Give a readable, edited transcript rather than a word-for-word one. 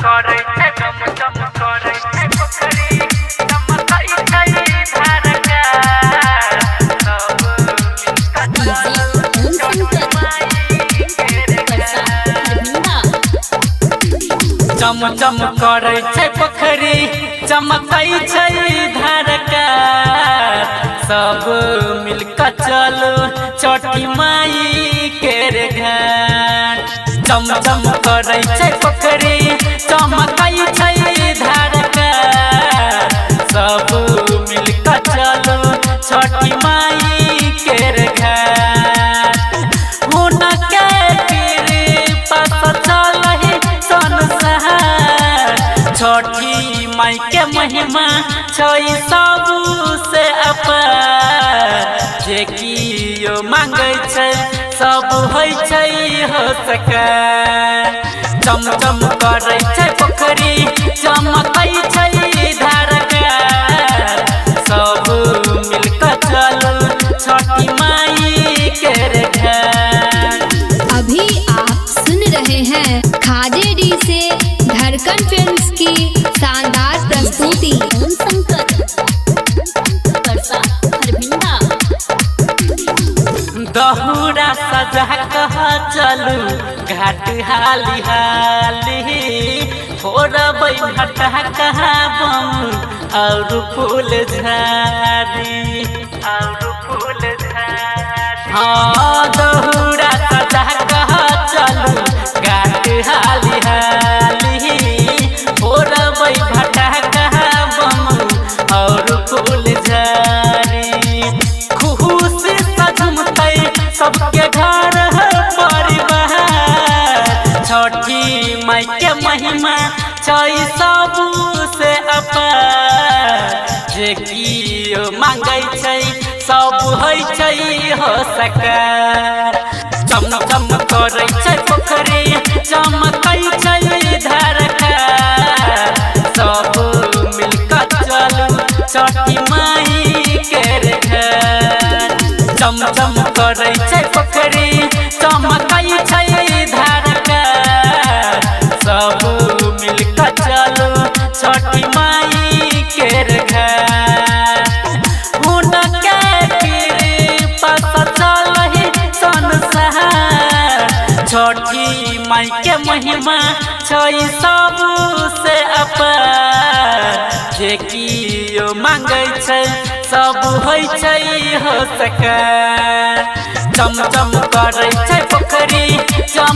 करे छै चम चम करे छै पोखरी चमकै छै धारका सब चम चम करे छै पोखरी चमकै छै धारका सब मिलकर चलो छठी माई केर घाट चम चम करे छै पोखरी चमकै छै धारका सब मिलकर चलो छठी माई केर घाट हुनके कृपा से चलहि संसार छठी माई के महिमा छै सबसे अपार जे कियो मांगे छै सब होइ छै हो सके चम चम करे छै पोखरी चमकै छै धारका सब मिलकर चलो छठी माई केर घाट। अभी आप सुन रहे हैं खाजे डी से धड़कन फिल्म्स की शानदार प्रस्तुति। दहुरा सजा कह चलू घाट हाली हाली फोड़बै भट्टा कहा बम और फूल झाड़ी हाँ दहुरा सजा कह चलू घाट हाली हाली फोड़बै भट्टा कहा बम और फूल झाड़ी खुशी सजमतै सबके घर परिवार छठी माई के महिमा छै सबसे अपार जे कियो मांगे छै सब होइ छै हो सके चम चम करे छै पोखरी चमकै छै धारका सब मिलकर चलू छठी माई केर घाट चम चम करे छै पोखरी चमकै छै धारका सब मिलकर चलो छठी माई केर घाट हुनके कृपा से चलहि संसार छठी माई के महिमा छै सबसे अपार जे कियो मांगे छै सब होइ छै हो सके चम चम करे छै पोखरी चम